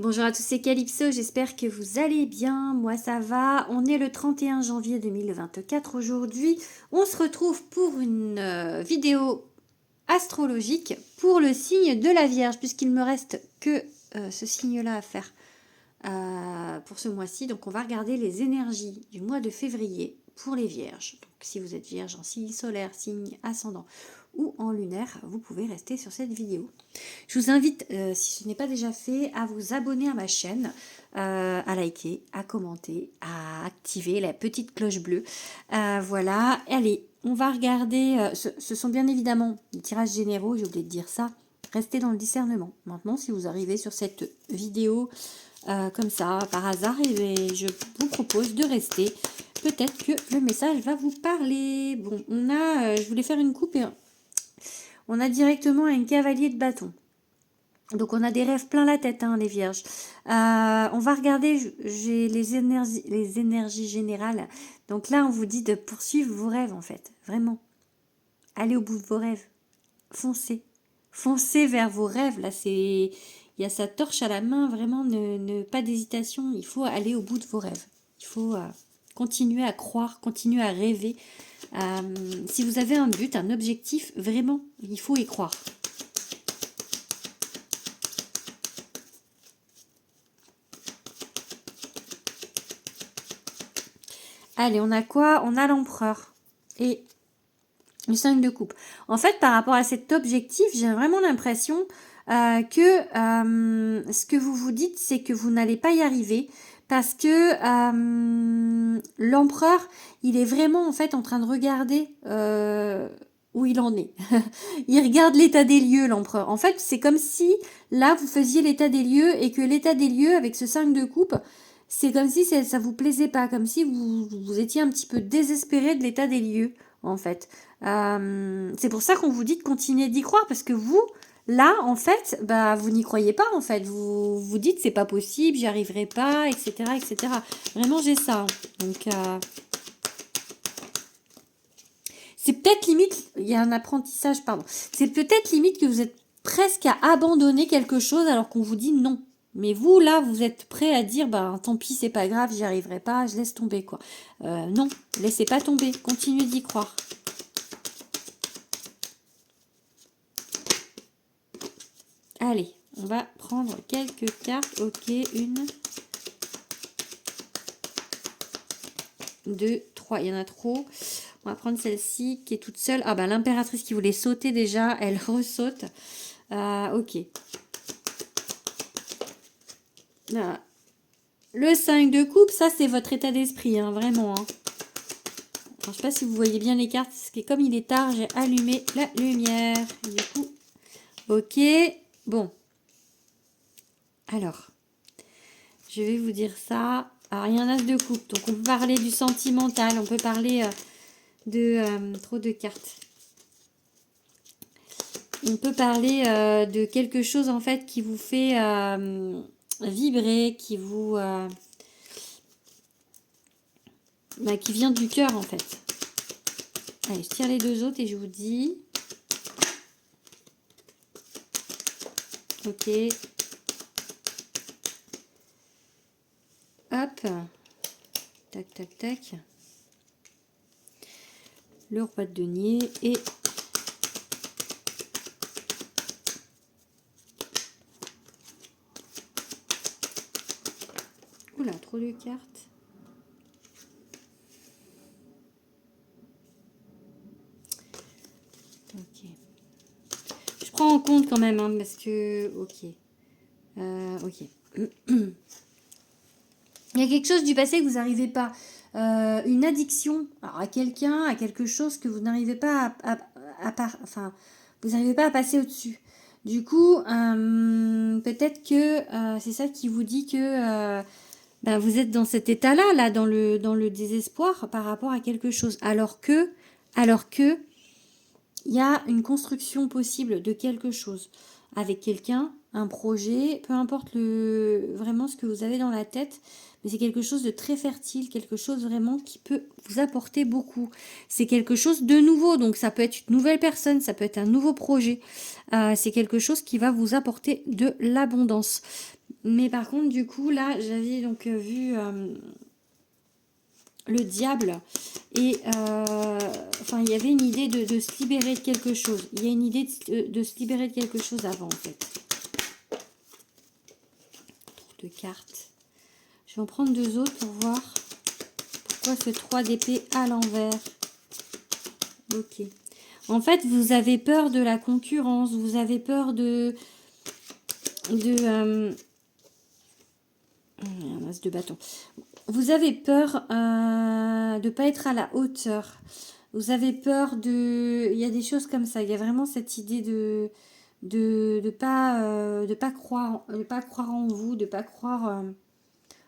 Bonjour à tous, c'est Calypso, j'espère que vous allez bien, moi ça va. On est le 31 janvier 2024 aujourd'hui. On se retrouve pour une vidéo astrologique pour le signe de la Vierge, puisqu'il me reste que ce signe-là à faire pour ce mois-ci. Donc on va regarder les énergies du mois de février pour les Vierges. Donc si vous êtes Vierge en signe solaire, signe ascendant ou en lunaire, vous pouvez rester sur cette vidéo. Je vous invite, si ce n'est pas déjà fait, à vous abonner à ma chaîne, à liker, à commenter, à activer la petite cloche bleue. Voilà, allez, on va regarder, ce sont bien évidemment des tirages généraux, j'ai oublié de dire ça. Restez dans le discernement. Maintenant, si vous arrivez sur cette vidéo comme ça, par hasard, et je vous propose de rester. Peut-être que le message va vous parler. Bon, on a, je voulais faire une coupe et on a directement un cavalier de bâton. Donc on a des rêves plein la tête, hein, les vierges. On va regarder, j'ai les énergies générales. Donc là, on vous dit de poursuivre vos rêves, en fait. Vraiment. Allez au bout de vos rêves. Foncez. Foncez vers vos rêves. Là, c'est... Il y a sa torche à la main, vraiment, pas d'hésitation. Il faut aller au bout de vos rêves. Il faut continuer à croire, continuer à rêver. Si vous avez un but, un objectif, vraiment, il faut y croire. Allez, on a quoi? On a l'empereur et le 5 de coupe. En fait, par rapport à cet objectif, j'ai vraiment l'impression que ce que vous vous dites, c'est que vous n'allez pas y arriver parce que l'empereur, il est vraiment en fait en train de regarder où il en est. Il regarde l'état des lieux, l'empereur. En fait, c'est comme si là, vous faisiez l'état des lieux et que l'état des lieux, avec ce 5 de coupe, c'est comme si ça vous plaisait pas, comme si vous étiez un petit peu désespéré de l'état des lieux, en fait. C'est pour ça qu'on vous dit de continuer d'y croire, parce que vous, là, en fait, bah, vous n'y croyez pas, en fait. Vous vous dites, c'est pas possible, j'y arriverai pas, etc., etc. Vraiment, j'ai ça. Donc, c'est peut-être limite, il y a un apprentissage, pardon. C'est peut-être limite que vous êtes presque à abandonner quelque chose alors qu'on vous dit non. Mais vous, là, vous êtes prêt à dire, bah, tant pis, c'est pas grave, j'y arriverai pas, je laisse tomber, quoi. Non, laissez pas tomber, continuez d'y croire. Allez, on va prendre quelques cartes. Ok, 1, 2, 3, il y en a trop. On va prendre celle-ci qui est toute seule. Ah, bah, l'impératrice qui voulait sauter déjà, elle ressaute. Ok. Voilà. Le 5 de coupe, ça c'est votre état d'esprit, hein, vraiment. Hein. Alors, je ne sais pas si vous voyez bien les cartes, parce que comme il est tard, j'ai allumé la lumière. Du coup, ok, bon. Alors, je vais vous dire ça. Alors, il y a un as de coupe, donc on peut parler du sentimental, on peut parler de... trop de cartes. On peut parler de quelque chose, en fait, qui vous fait... vibrer, qui vous qui vient du cœur en fait. Allez, je tire les deux autres et je vous dis. Ok. Hop. Tac, tac, tac. Le roi de denier et oula, trop de cartes. Ok. Je prends en compte quand même, hein, parce que... Ok. Ok. Il y a quelque chose du passé que vous n'arrivez pas. Une addiction à quelqu'un, à quelque chose que vous n'arrivez pas enfin, vous n'arrivez pas à passer au-dessus. Du coup, peut-être que c'est ça qui vous dit que vous êtes dans cet état-là, là, dans le désespoir par rapport à quelque chose. Alors que, il y a une construction possible de quelque chose avec quelqu'un, un projet, peu importe vraiment ce que vous avez dans la tête, mais c'est quelque chose de très fertile, quelque chose vraiment qui peut vous apporter beaucoup. C'est quelque chose de nouveau, donc ça peut être une nouvelle personne, ça peut être un nouveau projet. C'est quelque chose qui va vous apporter de l'abondance. Mais par contre, du coup, là, j'avais donc vu le diable. Et enfin, il y avait une idée de se libérer de quelque chose. Il y a une idée de se libérer de quelque chose avant, en fait. De cartes. Je vais en prendre 2 autres pour voir pourquoi ce 3 d'épée à l'envers. Ok. En fait, vous avez peur de la concurrence. Vous avez peur un as de bâton. Vous avez peur de ne pas être à la hauteur. Vous avez peur de... Il y a des choses comme ça. Il y a vraiment cette idée de pas croire en vous, de pas croire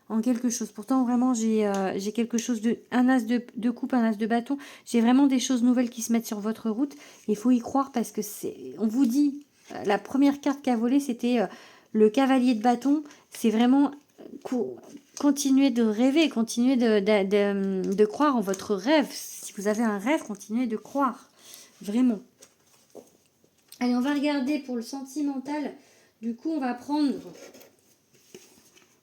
en quelque chose. Pourtant, vraiment, j'ai quelque chose un as de coupe, un as de bâton. J'ai vraiment des choses nouvelles qui se mettent sur votre route. Il faut y croire parce que on vous dit, la première carte qu'a volée, c'était le cavalier de bâton. C'est vraiment continuer de rêver, continuer de croire en votre rêve. Si vous avez un rêve, continuez de croire. Vraiment. Allez, on va regarder pour le sentimental. Du coup, on va prendre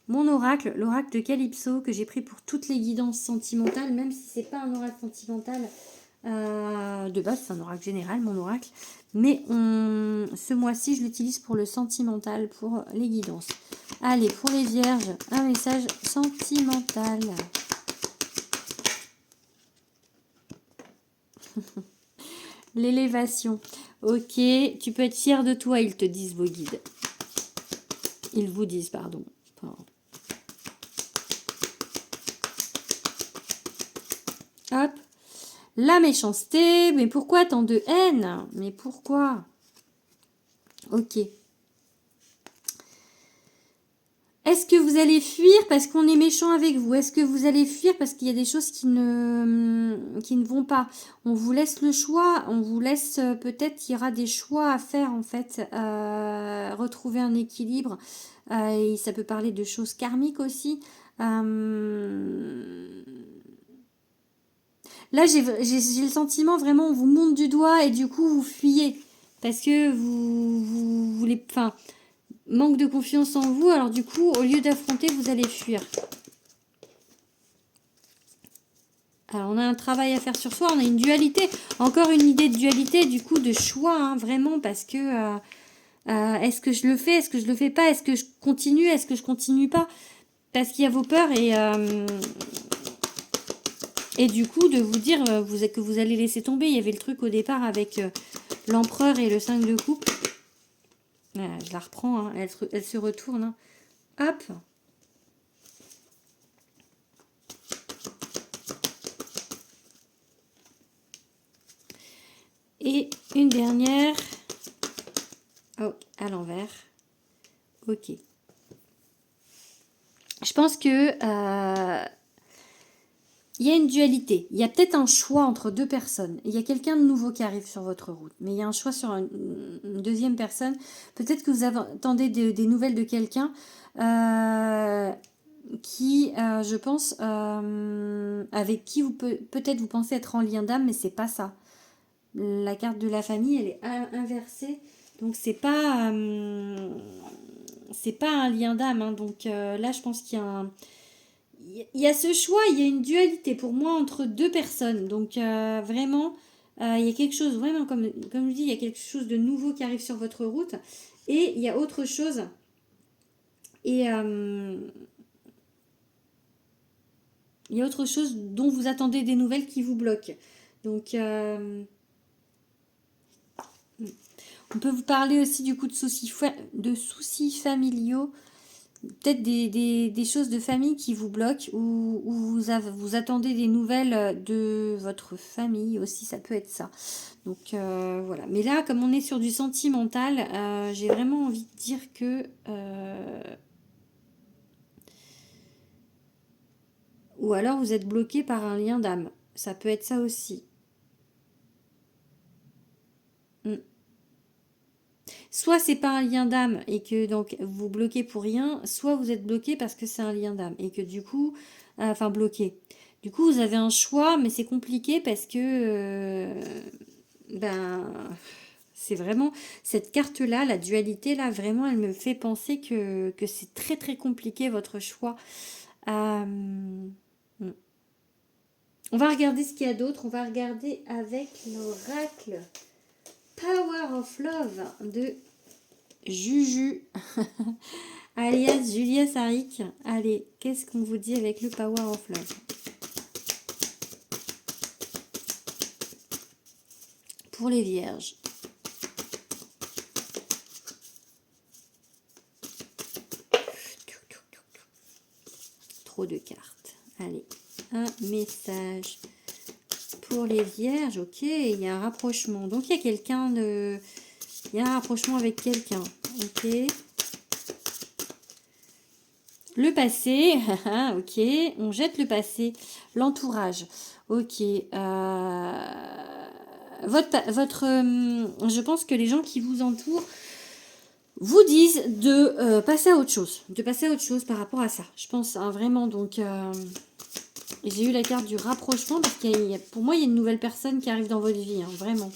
mon oracle, l'oracle de Calypso, que j'ai pris pour toutes les guidances sentimentales, même si c'est pas un oracle sentimental. De base, c'est un oracle général, mon oracle. Mais ce mois-ci, je l'utilise pour le sentimental, pour les guidances. Allez, pour les vierges, un message sentimental. L'élévation. Ok, tu peux être fier de toi, ils te disent vos guides. Ils vous disent, pardon. Hop. La méchanceté. Mais pourquoi tant de haine? Mais pourquoi? Ok. Est-ce que vous allez fuir parce qu'on est méchant avec vous? Est-ce que vous allez fuir parce qu'il y a des choses qui ne vont pas? On vous laisse le choix, on vous laisse peut-être, il y aura des choix à faire en fait, retrouver un équilibre. Et ça peut parler de choses karmiques aussi. Là, j'ai le sentiment vraiment, on vous monte du doigt et du coup, vous fuyez. Parce que vous voulez... Enfin, manque de confiance en vous. Alors du coup, au lieu d'affronter, vous allez fuir. Alors, on a un travail à faire sur soi. On a une dualité. Encore une idée de dualité, du coup, de choix. Hein, vraiment, parce que... est-ce que je le fais? Est-ce que je le fais pas? Est-ce que je continue? Est-ce que je continue pas? Parce qu'il y a vos peurs et du coup, de vous dire que vous allez laisser tomber. Il y avait le truc au départ avec l'empereur et le 5 de coupe. Je la reprends, hein. Elle se retourne. Hein. Hop. Et une dernière. Oh, à l'envers. Ok. Je pense que il y a une dualité. Il y a peut-être un choix entre 2 personnes. Il y a quelqu'un de nouveau qui arrive sur votre route. Mais il y a un choix sur une deuxième personne. Peut-être que vous attendez des nouvelles de quelqu'un qui, je pense, avec qui peut-être vous pensez être en lien d'âme, mais c'est pas ça. La carte de la famille, elle est inversée. Donc, c'est pas un lien d'âme. Hein. Donc, là, je pense qu'il y a il y a ce choix, il y a une dualité pour moi entre 2 personnes. Donc vraiment, il y a quelque chose, vraiment, comme je dis, il y a quelque chose de nouveau qui arrive sur votre route. Et il y a autre chose. Et il y a autre chose dont vous attendez des nouvelles qui vous bloquent. Donc, on peut vous parler aussi du coup de soucis familiaux. Peut-être des choses de famille qui vous bloquent ou vous attendez des nouvelles de votre famille aussi, ça peut être ça. Donc voilà. Mais là, comme on est sur du sentimental, j'ai vraiment envie de dire que... ou alors vous êtes bloqué par un lien d'âme. Ça peut être ça aussi. Soit c'est pas un lien d'âme et que donc vous bloquez pour rien, soit vous êtes bloqué parce que c'est un lien d'âme et que du coup, enfin bloqué. Du coup, vous avez un choix, mais c'est compliqué parce que ben C'est vraiment cette carte-là, la dualité-là, vraiment, elle me fait penser que c'est très très compliqué votre choix. On va regarder ce qu'il y a d'autre. On va regarder avec l'oracle Power of Love de Juju, alias Julia Sarik. Allez, qu'est-ce qu'on vous dit avec le Power of Love? Pour les vierges. Trop de cartes. Allez, un message pour les vierges. Ok, il y a un rapprochement. Donc il y a quelqu'un de... Il y a un rapprochement avec quelqu'un. Ok. Le passé. Ok, on jette le passé. L'entourage. Ok. Je pense que les gens qui vous entourent vous disent de passer à autre chose. De passer à autre chose par rapport à ça. Je pense hein, vraiment. Donc, j'ai eu la carte du rapprochement parce qu'il pour moi, il y a une nouvelle personne qui arrive dans votre vie. Hein, vraiment.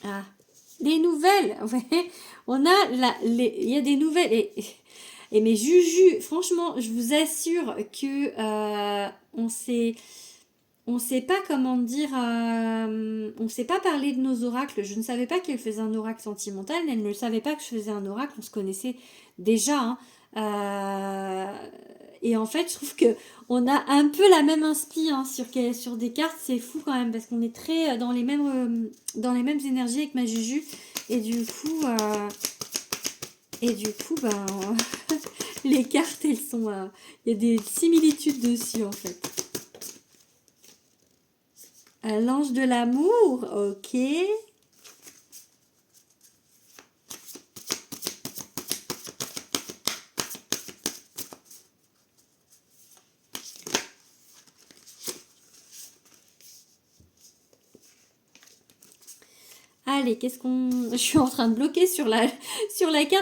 Ah, les nouvelles. Ouais, on a il y a des nouvelles. Et mes Juju, franchement, je vous assure que on sait pas comment dire, on sait pas parler de nos oracles. Je ne savais pas qu'elle faisait un oracle sentimental. Elle ne savait pas que je faisais un oracle. On se connaissait déjà. Hein. Et en fait, je trouve que on a un peu la même inspi hein, sur des cartes. C'est fou quand même parce qu'on est très dans les mêmes énergies avec ma Juju. Et du coup, ben, les cartes, elles sont, il y a des similitudes dessus en fait. L'ange de l'amour, ok. Allez, qu'est-ce qu'on... Je suis en train de bloquer sur la carte.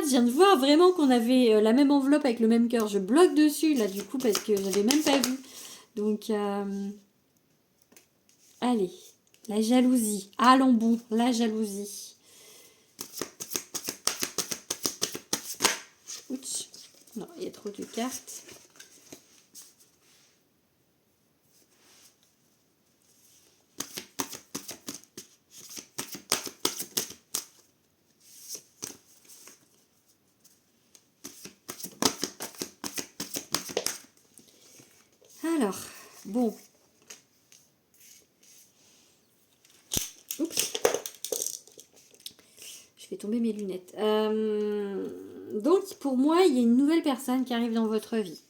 Je viens de voir vraiment qu'on avait la même enveloppe avec le même cœur. Je bloque dessus, là, du coup, parce que j'avais même pas vu. Donc, allez. La jalousie. Allons bon, la jalousie. Ouch. Non, il y a trop de cartes. Alors, bon. Oups. Je fais tomber mes lunettes. Donc, pour moi, il y a une nouvelle personne qui arrive dans votre vie.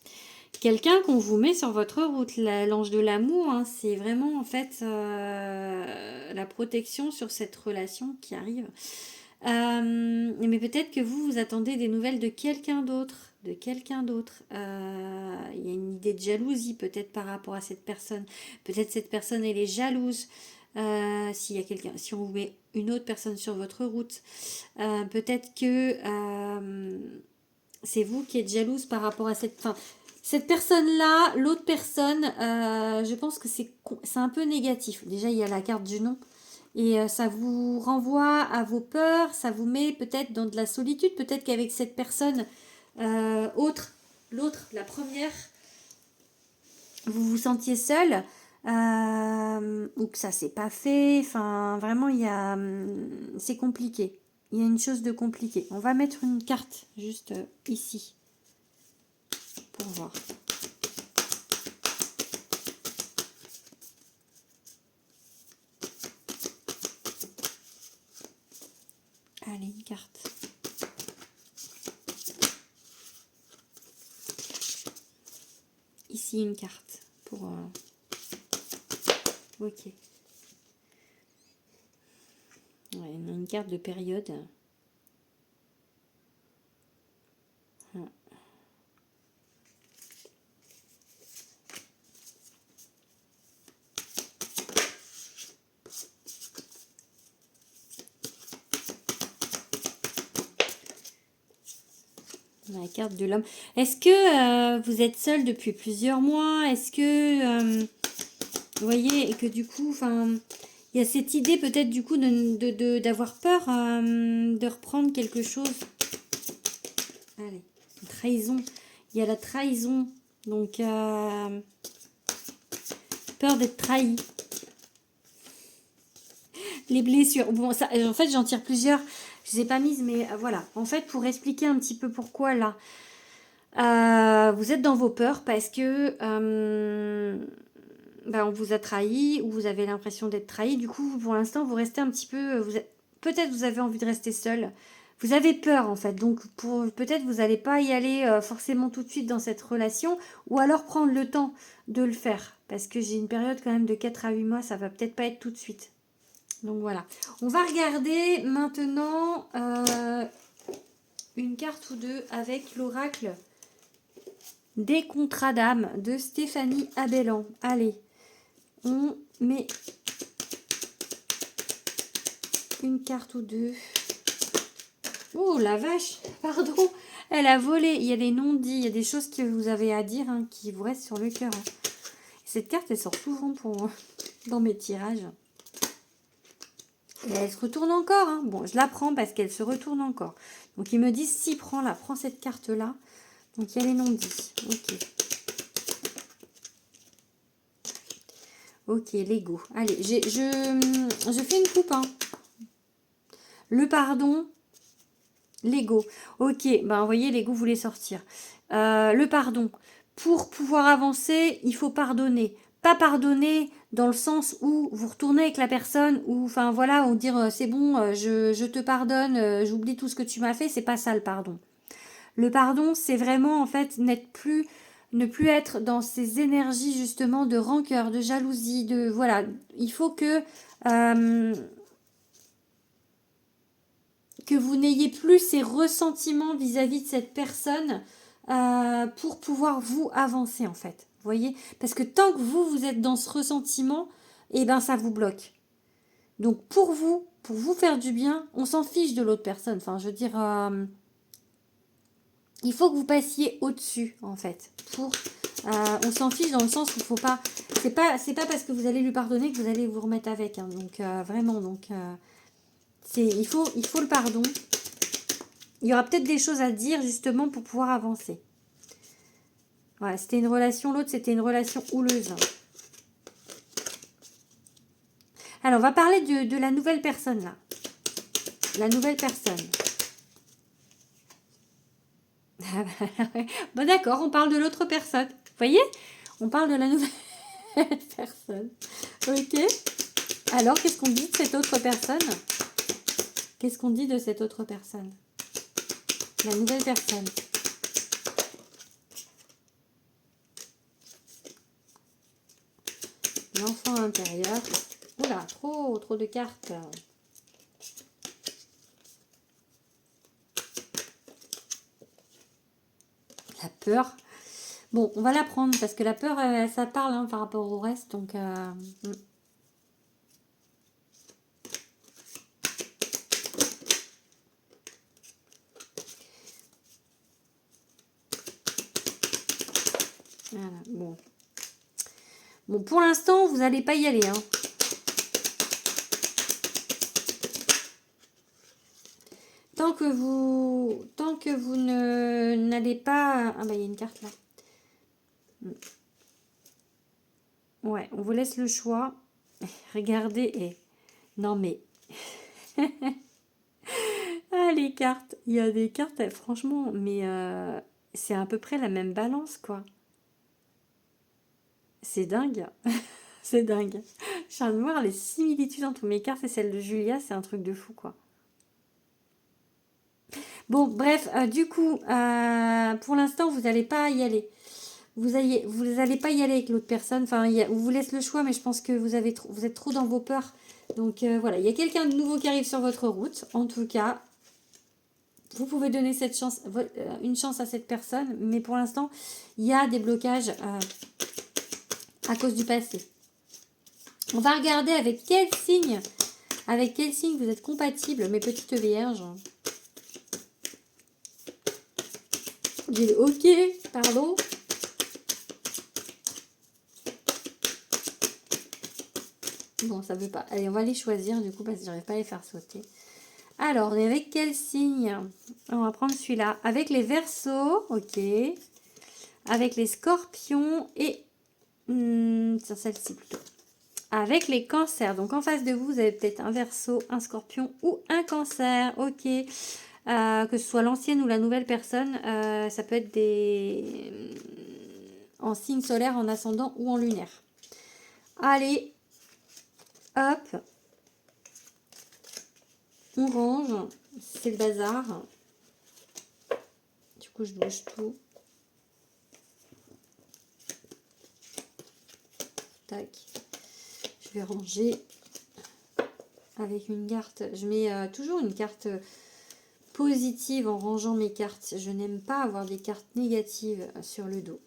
Quelqu'un qu'on vous met sur votre route. L'ange de l'amour, hein, c'est vraiment, en fait, la protection sur cette relation qui arrive. Mais peut-être que vous attendez des nouvelles de quelqu'un d'autre. Il y a une idée de jalousie peut-être par rapport à cette personne. Peut-être cette personne elle est jalouse. S'il y a quelqu'un, si on vous met une autre personne sur votre route, peut-être que c'est vous qui êtes jalouse par rapport à cette personne-là. L'autre personne, je pense que c'est un peu négatif. Déjà, il y a la carte du non. Et ça vous renvoie à vos peurs, ça vous met peut-être dans de la solitude. Peut-être qu'avec cette personne l'autre, la première, vous vous sentiez seul ou que ça s'est pas fait. Enfin, vraiment, c'est compliqué. Il y a une chose de compliqué. On va mettre une carte juste ici pour voir. Allez, une carte. Ici, une carte pour... Ok. Ouais, une carte de période. La carte de l'homme. Est-ce que vous êtes seul depuis plusieurs mois? Est-ce que Vous voyez, et que du coup, enfin, il y a cette idée peut-être du coup d'avoir peur de reprendre quelque chose. Allez, une trahison. Il y a la trahison. Donc, peur d'être trahi. Les blessures. Bon, ça, en fait, j'en tire plusieurs. Je ne les ai pas mises, mais voilà. En fait, pour expliquer un petit peu pourquoi, là, vous êtes dans vos peurs parce que on vous a trahi ou vous avez l'impression d'être trahi. Du coup, pour l'instant, vous restez un petit peu... Peut-être vous avez envie de rester seul. Vous avez peur, en fait. Donc, peut-être vous n'allez pas y aller forcément tout de suite dans cette relation ou alors prendre le temps de le faire. Parce que j'ai une période quand même de 4 à 8 mois. Ça va peut-être pas être tout de suite. Donc, voilà. On va regarder maintenant une carte ou deux avec l'oracle des contrats d'âme de Stéphanie Abellan. Allez, on met une carte ou deux. Oh la vache, pardon, elle a volé. Il y a des non-dits, il y a des choses que vous avez à dire qui vous restent sur le cœur. Cette carte, elle sort souvent dans mes tirages. Et elle se retourne encore. Bon, je la prends parce qu'elle se retourne encore. Donc ils me disent, si, prends-la, prends cette carte-là. Donc il y a les non-dits. Ok. Ok, l'ego. Allez, je fais une coupe. Le pardon, l'ego. Ok, ben vous voyez, l'ego voulait sortir. Le pardon. Pour pouvoir avancer, il faut pardonner. Pas pardonner dans le sens où vous retournez avec la personne, ou enfin voilà, ou dire c'est bon, je te pardonne, j'oublie tout ce que tu m'as fait. C'est pas ça le pardon. Le pardon, c'est vraiment en fait ne plus être dans ces énergies justement de rancœur, de jalousie, de voilà. Il faut que vous n'ayez plus ces ressentiments vis-à-vis de cette personne pour pouvoir vous avancer en fait. Vous voyez? Parce que tant que vous êtes dans ce ressentiment, eh ben ça vous bloque. Donc pour vous faire du bien, on s'en fiche de l'autre personne. Enfin, je veux dire, il faut que vous passiez au-dessus en fait. On s'en fiche dans le sens où il faut pas. C'est pas parce que vous allez lui pardonner que vous allez vous remettre avec. Donc vraiment, il faut le pardon. Il y aura peut-être des choses à dire justement pour pouvoir avancer. Voilà, c'était une relation, l'autre c'était une relation houleuse. Alors on va parler de la nouvelle personne là. La nouvelle personne. Bon d'accord, on parle de l'autre personne. Vous voyez? On parle de la nouvelle personne. Ok. Alors qu'est-ce qu'on dit de cette autre personne? Qu'est-ce qu'on dit de cette autre personne? La nouvelle personne. L'enfant intérieur. Oula, trop de cartes. La peur. Bon, on va la prendre parce que la peur, ça parle par rapport au reste. Donc, voilà, bon. Bon, pour l'instant, vous n'allez pas y aller. Tant que vous n'allez pas... Ah bah, il y a une carte là. Ouais, on vous laisse le choix. Regardez et... Non mais... ah, les cartes. Il y a des cartes, franchement, mais c'est à peu près la même balance, quoi. C'est dingue. C'est dingue. Je suis en train de voir les similitudes entre mes cartes et celles de Julia. C'est un truc de fou, quoi. Bon, bref, du coup, pour l'instant, vous n'allez pas y aller. Vous n'allez pas y aller avec l'autre personne. Enfin, on vous laisse le choix, mais je pense que vous êtes trop dans vos peurs. Donc voilà, il y a quelqu'un de nouveau qui arrive sur votre route. En tout cas, vous pouvez donner une chance à cette personne, mais pour l'instant, il y a des blocages à cause du passé. On va regarder avec quel signe vous êtes compatibles, mes petites vierges. Ok, pardon. Bon, ça veut pas. Allez, on va les choisir du coup parce que j'arrive pas à les faire sauter. Alors, on est avec quel signe? On va prendre celui-là. Avec les Verseaux, ok. Avec les Scorpions et... c'est celle-ci plutôt. Avec les Cancers. Donc, en face de vous, vous avez peut-être un Verseau, un Scorpion ou un Cancer. Ok. Que ce soit l'ancienne ou la nouvelle personne, ça peut être des... en signe solaire, en ascendant ou en lunaire. Allez, hop. On range, c'est le bazar. Du coup, je bouge tout. Tac. Je vais ranger avec une carte. Je mets toujours une carte positive en rangeant mes cartes. Je n'aime pas avoir des cartes négatives sur le dos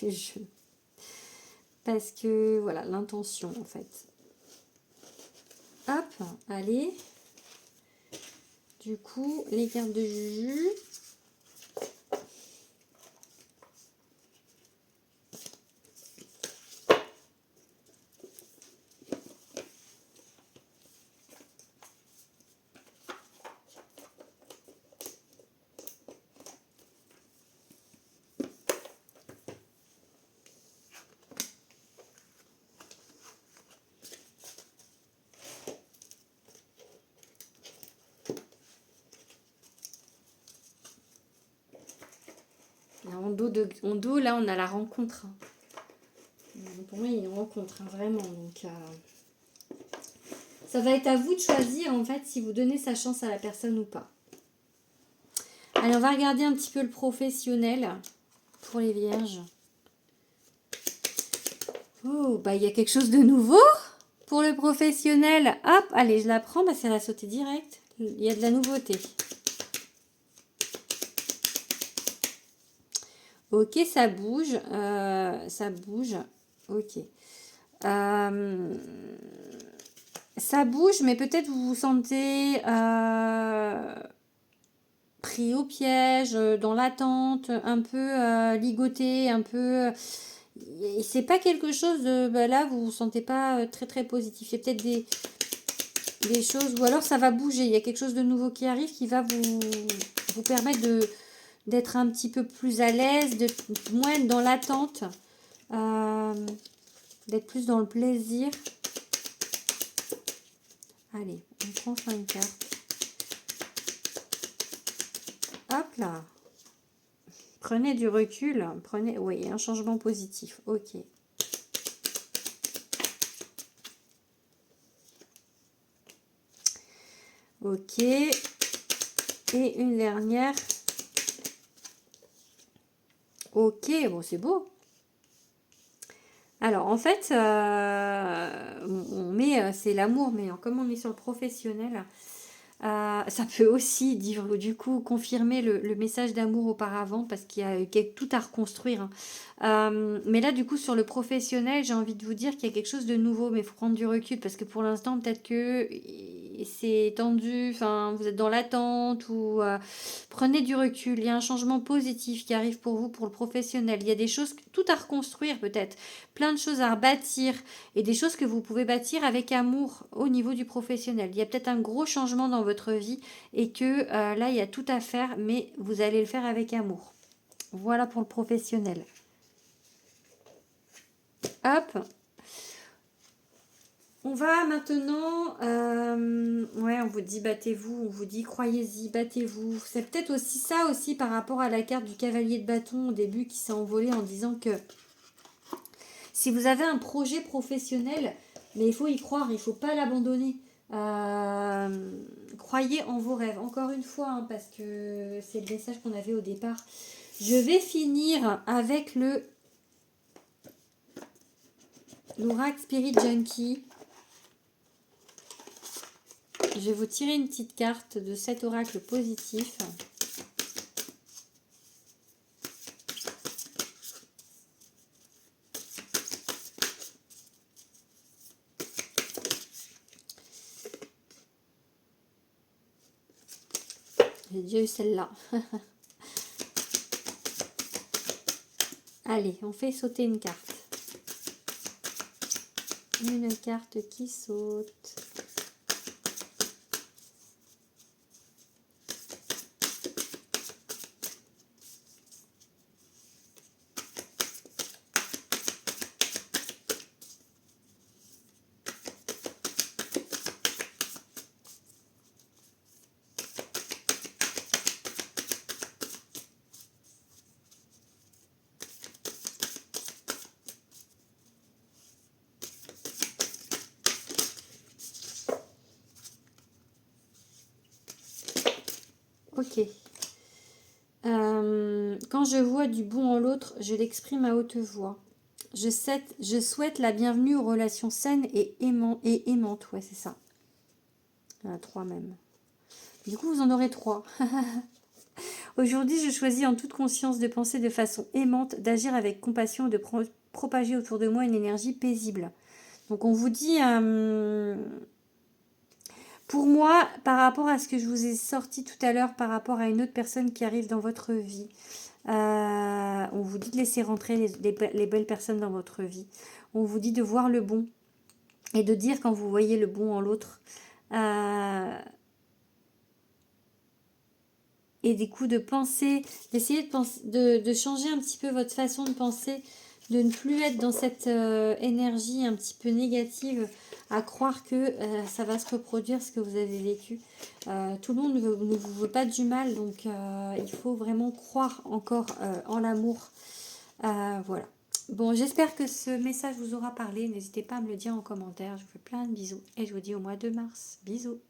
du jeu. Parce que, voilà, l'intention, en fait. Hop, allez. Du coup, les cartes de Juju. En dos, là, on a la rencontre. Pour moi, il y a une rencontre, hein, vraiment. Donc, ça va être à vous de choisir, en fait, si vous donnez sa chance à la personne ou pas. Allez, on va regarder un petit peu le professionnel pour les vierges. Oh, bah, il y a quelque chose de nouveau pour le professionnel. Hop, allez, je la prends. Bah, c'est la sauter direct. Il y a de la nouveauté. Ok, ça bouge. Ça bouge. Ok. Ça bouge, mais peut-être vous vous sentez pris au piège, dans l'attente, un peu ligoté, un peu... c'est pas quelque chose de... Bah là, vous vous sentez pas très très positif. Il y a peut-être des choses... Ou alors ça va bouger. Il y a quelque chose de nouveau qui arrive qui va vous permettre d'être un petit peu plus à l'aise, de moins être dans l'attente, d'être plus dans le plaisir. Allez, on prend 5 cartes. Hop là. Prenez du recul. Prenez, oui, un changement positif. Ok. Ok. Et une dernière. Ok, bon, c'est beau. Alors, en fait, on met, c'est l'amour, mais comme on est sur le professionnel, ça peut aussi dire, du coup, confirmer le message d'amour auparavant, parce qu'il y a tout à reconstruire. Hein. Mais là, du coup, sur le professionnel, j'ai envie de vous dire qu'il y a quelque chose de nouveau, mais il faut prendre du recul, parce que pour l'instant, peut-être que c'est tendu, enfin, vous êtes dans l'attente, ou prenez du recul. Il y a un changement positif qui arrive pour vous, pour le professionnel. Il y a des choses, tout à reconstruire peut-être, plein de choses à rebâtir, et des choses que vous pouvez bâtir avec amour au niveau du professionnel. Il y a peut-être un gros changement dans votre vie, et que là, il y a tout à faire, mais vous allez le faire avec amour. Voilà pour le professionnel. Hop. On va maintenant, ouais, on vous dit battez-vous, on vous dit croyez-y, battez-vous. C'est peut-être aussi ça aussi par rapport à la carte du cavalier de bâton au début qui s'est envolé en disant que si vous avez un projet professionnel, mais il faut y croire, il ne faut pas l'abandonner. Croyez en vos rêves, encore une fois, hein, parce que c'est le message qu'on avait au départ. Je vais finir avec l'Oracle Spirit Junkie. Je vais vous tirer une petite carte de cet oracle positif. J'ai déjà eu celle-là. Allez, on fait sauter une carte. Une carte qui saute. Ok. Quand je vois du bon en l'autre, je l'exprime à haute voix. Je souhaite la bienvenue aux relations saines et aimantes. Ouais, c'est ça. 3 même. Du coup, vous en aurez 3. Aujourd'hui, je choisis en toute conscience de penser de façon aimante, d'agir avec compassion, de propager autour de moi une énergie paisible. Donc, on vous dit... pour moi, par rapport à ce que je vous ai sorti tout à l'heure, par rapport à une autre personne qui arrive dans votre vie, on vous dit de laisser rentrer les belles personnes dans votre vie. On vous dit de voir le bon et de dire quand vous voyez le bon en l'autre. Et du coup, de penser, d'essayer de penser, de changer un petit peu votre façon de penser, de ne plus être dans cette énergie un petit peu négative, à croire que ça va se reproduire ce que vous avez vécu. Tout le monde ne vous veut pas du mal, donc il faut vraiment croire encore en l'amour. Voilà. Bon, j'espère que ce message vous aura parlé. N'hésitez pas à me le dire en commentaire. Je vous fais plein de bisous et je vous dis au mois de mars. Bisous.